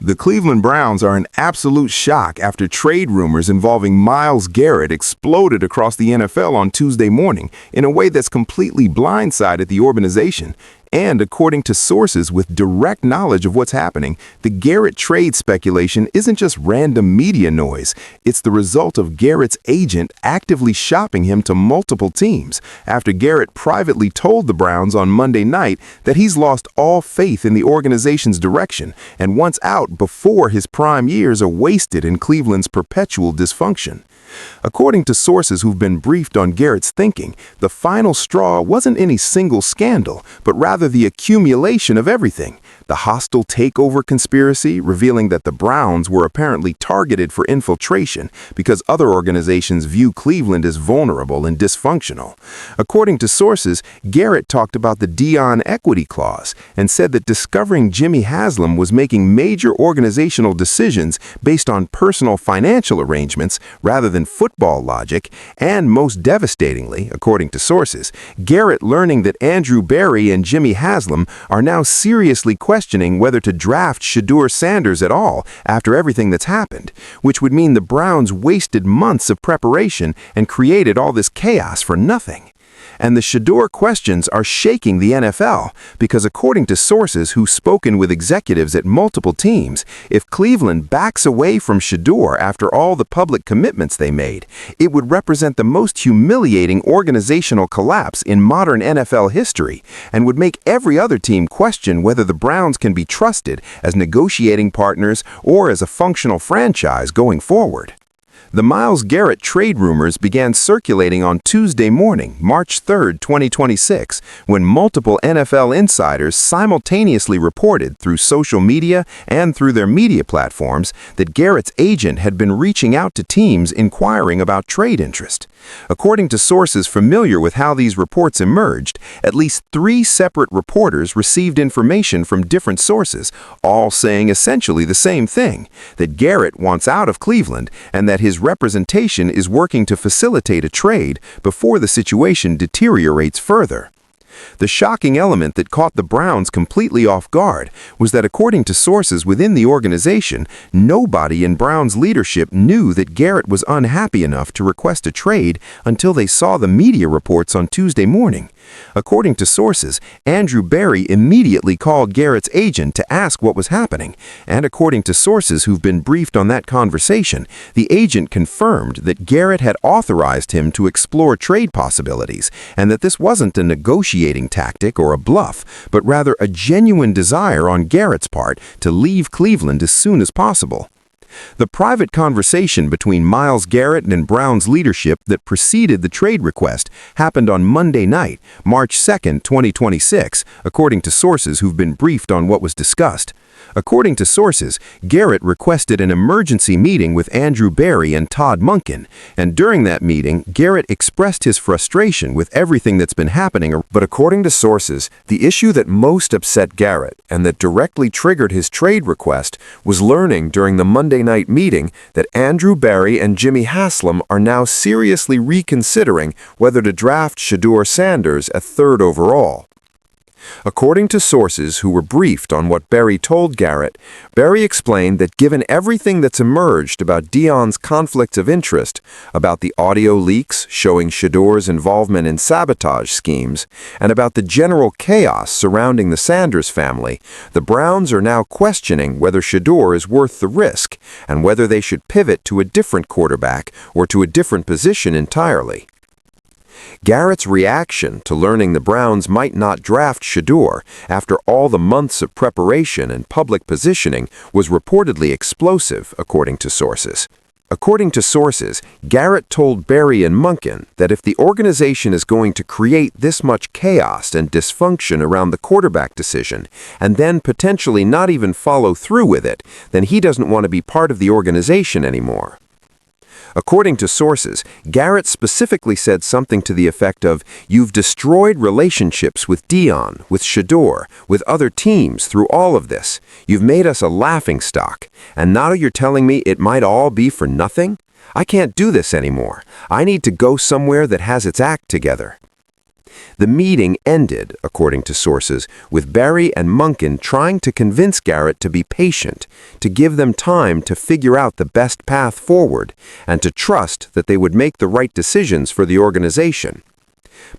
The Cleveland Browns are in absolute shock after trade rumors involving Myles Garrett exploded across the NFL on Tuesday morning in a way that's completely blindsided the organization. And according to sources with direct knowledge of what's happening, the Garrett trade speculation isn't just random media noise. It's the result of Garrett's agent actively shopping him to multiple teams after Garrett privately told the Browns on Monday night that he's lost all faith in the organization's direction and wants out before his prime years are wasted in Cleveland's perpetual dysfunction. According to sources who've been briefed on Garrett's thinking, the final straw wasn't any single scandal, but rather the accumulation of everything. The hostile takeover conspiracy, revealing that the Browns were apparently targeted for infiltration because other organizations view Cleveland as vulnerable and dysfunctional. According to sources, Garrett talked about the Dion equity clause and said that discovering Jimmy Haslam was making major organizational decisions based on personal financial arrangements rather than football logic, and most devastatingly, according to sources, Garrett learning that Andrew Berry and Jimmy Haslam are now seriously questioning whether to draft Shedeur Sanders at all after everything that's happened, which would mean the Browns wasted months of preparation and created all this chaos for nothing. And the Shedeur questions are shaking the NFL because according to sources who've spoken with executives at multiple teams, if Cleveland backs away from Shedeur after all the public commitments they made, it would represent the most humiliating organizational collapse in modern NFL history and would make every other team question whether the Browns can be trusted as negotiating partners or as a functional franchise going forward. The Myles Garrett trade rumors began circulating on Tuesday morning, March 3, 2026, when multiple NFL insiders simultaneously reported through social media and through their media platforms that Garrett's agent had been reaching out to teams inquiring about trade interest. According to sources familiar with how these reports emerged, at least 3 separate reporters received information from different sources, all saying essentially the same thing, that Garrett wants out of Cleveland and that his representation is working to facilitate a trade before the situation deteriorates further. The shocking element that caught the Browns completely off guard was that according to sources within the organization, nobody in Browns leadership knew that Garrett was unhappy enough to request a trade until they saw the media reports on Tuesday morning. According to sources, Andrew Berry immediately called Garrett's agent to ask what was happening, and according to sources who've been briefed on that conversation, the agent confirmed that Garrett had authorized him to explore trade possibilities and that this wasn't a negotiating tactic or a bluff, but rather a genuine desire on Garrett's part to leave Cleveland as soon as possible. The private conversation between Myles Garrett and Browns leadership that preceded the trade request happened on Monday night, March 2, 2026, according to sources who've been briefed on what was discussed. According to sources, Garrett requested an emergency meeting with Andrew Berry and Todd Monken, and during that meeting, Garrett expressed his frustration with everything that's been happening. But according to sources, the issue that most upset Garrett and that directly triggered his trade request was learning during the Monday night meeting that Andrew Berry and Jimmy Haslam are now seriously reconsidering whether to draft Shedeur Sanders at 3rd overall. According to sources who were briefed on what Berry told Garrett, Berry explained that given everything that's emerged about Dion's conflicts of interest, about the audio leaks showing Shedeur's involvement in sabotage schemes, and about the general chaos surrounding the Sanders family, the Browns are now questioning whether Shedeur is worth the risk and whether they should pivot to a different quarterback or to a different position entirely. Garrett's reaction to learning the Browns might not draft Shedeur after all the months of preparation and public positioning was reportedly explosive, according to sources. According to sources, Garrett told Berry and Monken that if the organization is going to create this much chaos and dysfunction around the quarterback decision and then potentially not even follow through with it, then he doesn't want to be part of the organization anymore. According to sources, Garrett specifically said something to the effect of, "You've destroyed relationships with Dion, with Shedeur, with other teams through all of this. You've made us a laughingstock, and now you're telling me it might all be for nothing? I can't do this anymore. I need to go somewhere that has its act together." The meeting ended, according to sources, with Barry and Monken trying to convince Garrett to be patient, to give them time to figure out the best path forward, and to trust that they would make the right decisions for the organization.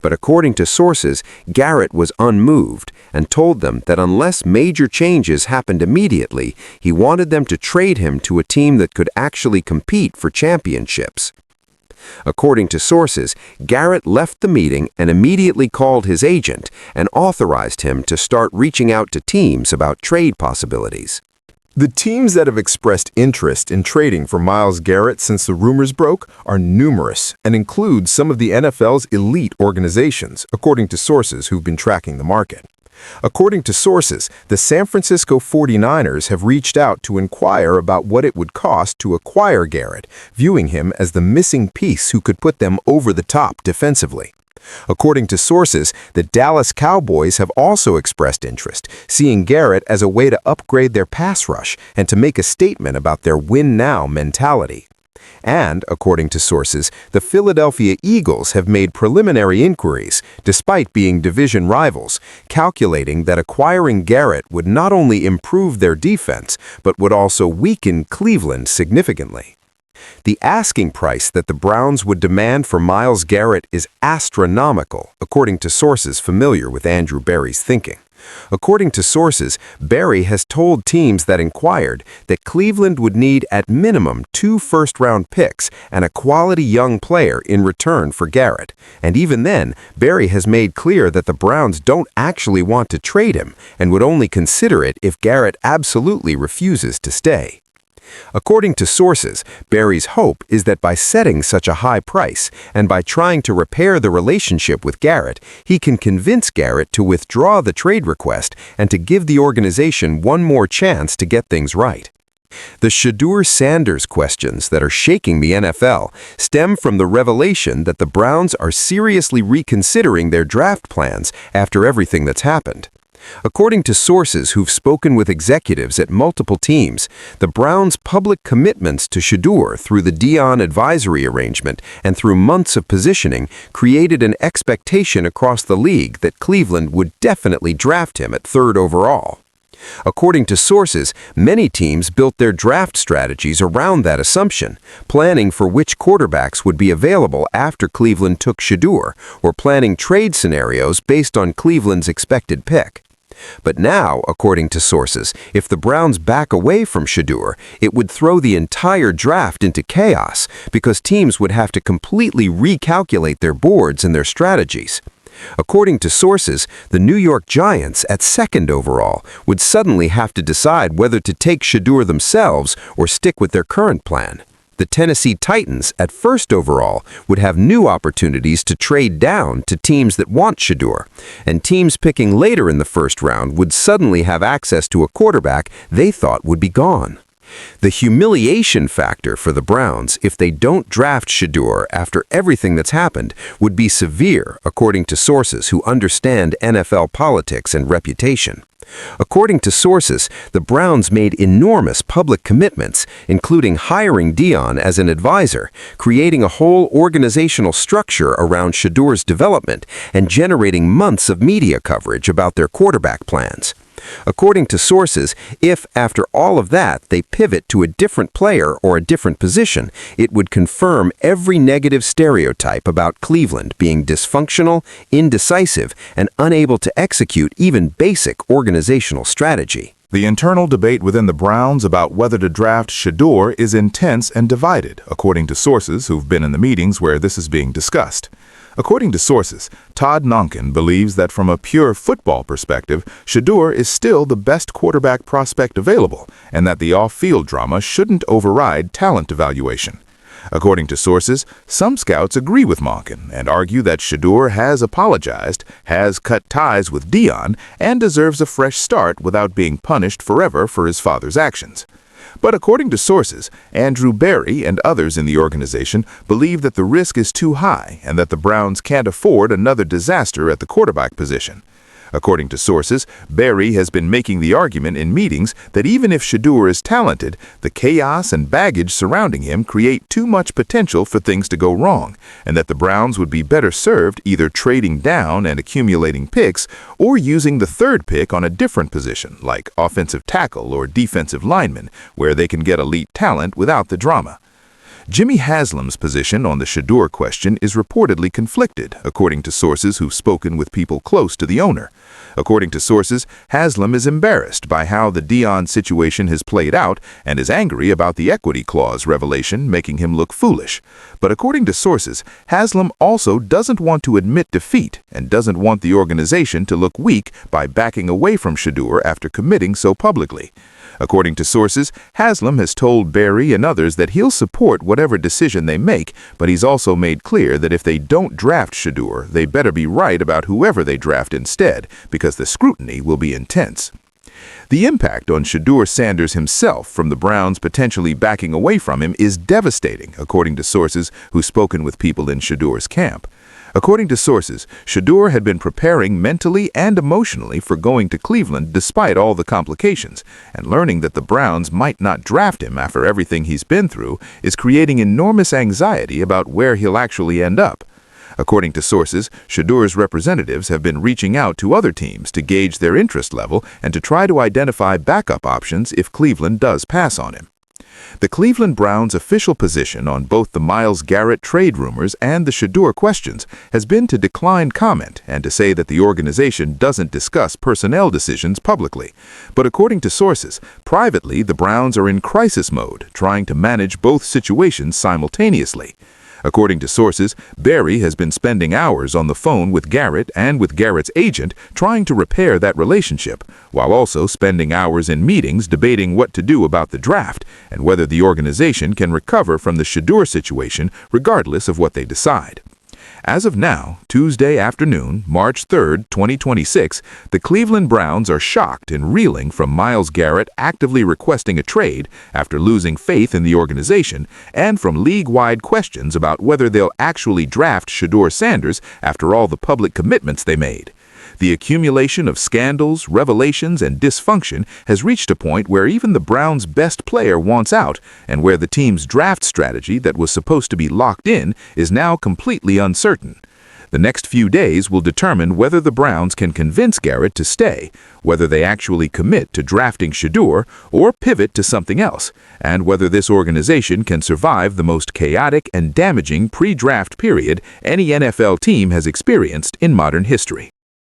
But according to sources, Garrett was unmoved and told them that unless major changes happened immediately, he wanted them to trade him to a team that could actually compete for championships. According to sources, Garrett left the meeting and immediately called his agent and authorized him to start reaching out to teams about trade possibilities. The teams that have expressed interest in trading for Myles Garrett since the rumors broke are numerous and include some of the NFL's elite organizations, according to sources who've been tracking the market. According to sources, the San Francisco 49ers have reached out to inquire about what it would cost to acquire Garrett, viewing him as the missing piece who could put them over the top defensively. According to sources, the Dallas Cowboys have also expressed interest, seeing Garrett as a way to upgrade their pass rush and to make a statement about their win-now mentality. And, according to sources, the Philadelphia Eagles have made preliminary inquiries, despite being division rivals, calculating that acquiring Garrett would not only improve their defense, but would also weaken Cleveland significantly. The asking price that the Browns would demand for Myles Garrett is astronomical, according to sources familiar with Andrew Berry's thinking. According to sources, Berry has told teams that inquired that Cleveland would need at minimum 2 first-round picks and a quality young player in return for Garrett. And even then, Berry has made clear that the Browns don't actually want to trade him and would only consider it if Garrett absolutely refuses to stay. According to sources, Berry's hope is that by setting such a high price and by trying to repair the relationship with Garrett, he can convince Garrett to withdraw the trade request and to give the organization one more chance to get things right. The Shedeur-Sanders questions that are shaking the NFL stem from the revelation that the Browns are seriously reconsidering their draft plans after everything that's happened. According to sources who've spoken with executives at multiple teams, the Browns' public commitments to Shedeur through the Dion advisory arrangement and through months of positioning created an expectation across the league that Cleveland would definitely draft him at 3rd overall. According to sources, many teams built their draft strategies around that assumption, planning for which quarterbacks would be available after Cleveland took Shedeur, or planning trade scenarios based on Cleveland's expected pick. But now, according to sources, if the Browns back away from Shedeur, it would throw the entire draft into chaos because teams would have to completely recalculate their boards and their strategies. According to sources, the New York Giants, at 2nd overall, would suddenly have to decide whether to take Shedeur themselves or stick with their current plan. The Tennessee Titans, at 1st overall, would have new opportunities to trade down to teams that want Shedeur, and teams picking later in the 1st round would suddenly have access to a quarterback they thought would be gone. The humiliation factor for the Browns, if they don't draft Shedeur after everything that's happened, would be severe, according to sources who understand NFL politics and reputation. According to sources, the Browns made enormous public commitments, including hiring Dion as an advisor, creating a whole organizational structure around Shedeur's development, and generating months of media coverage about their quarterback plans. According to sources, if, after all of that, they pivot to a different player or a different position, it would confirm every negative stereotype about Cleveland being dysfunctional, indecisive, and unable to execute even basic organizational strategy. The internal debate within the Browns about whether to draft Shedeur is intense and divided, according to sources who've been in the meetings where this is being discussed. According to sources, Todd Monken believes that from a pure football perspective, Shedeur is still the best quarterback prospect available, and that the off-field drama shouldn't override talent evaluation. According to sources, some scouts agree with Monken and argue that Shedeur has apologized, has cut ties with Dion, and deserves a fresh start without being punished forever for his father's actions. But according to sources, Andrew Berry and others in the organization believe that the risk is too high and that the Browns can't afford another disaster at the quarterback position. According to sources, Barry has been making the argument in meetings that even if Shedeur is talented, the chaos and baggage surrounding him create too much potential for things to go wrong, and that the Browns would be better served either trading down and accumulating picks or using the third pick on a different position, like offensive tackle or defensive lineman, where they can get elite talent without the drama. Jimmy Haslam's position on the Shedeur question is reportedly conflicted, according to sources who've spoken with people close to the owner. According to sources, Haslam is embarrassed by how the Deion situation has played out and is angry about the equity clause revelation making him look foolish. But according to sources, Haslam also doesn't want to admit defeat and doesn't want the organization to look weak by backing away from Shedeur after committing so publicly. According to sources, Haslam has told Barry and others that he'll support whatever decision they make, but he's also made clear that if they don't draft Shedeur, they better be right about whoever they draft instead, because the scrutiny will be intense. The impact on Shedeur Sanders himself from the Browns potentially backing away from him is devastating, according to sources who've spoken with people in Shedeur's camp. According to sources, Shedeur had been preparing mentally and emotionally for going to Cleveland despite all the complications, and learning that the Browns might not draft him after everything he's been through is creating enormous anxiety about where he'll actually end up. According to sources, Shedeur's representatives have been reaching out to other teams to gauge their interest level and to try to identify backup options if Cleveland does pass on him. The Cleveland Browns' official position on both the Myles Garrett trade rumors and the Shedeur questions has been to decline comment and to say that the organization doesn't discuss personnel decisions publicly. But according to sources, privately the Browns are in crisis mode, trying to manage both situations simultaneously. According to sources, Barry has been spending hours on the phone with Garrett and with Garrett's agent trying to repair that relationship, while also spending hours in meetings debating what to do about the draft and whether the organization can recover from the Shedeur situation regardless of what they decide. As of now, Tuesday afternoon, March 3, 2026, the Cleveland Browns are shocked and reeling from Myles Garrett actively requesting a trade after losing faith in the organization and from league-wide questions about whether they'll actually draft Shedeur Sanders after all the public commitments they made. The accumulation of scandals, revelations, and dysfunction has reached a point where even the Browns' best player wants out, and where the team's draft strategy that was supposed to be locked in is now completely uncertain. The next few days will determine whether the Browns can convince Garrett to stay, whether they actually commit to drafting Shedeur or pivot to something else, and whether this organization can survive the most chaotic and damaging pre-draft period any NFL team has experienced in modern history.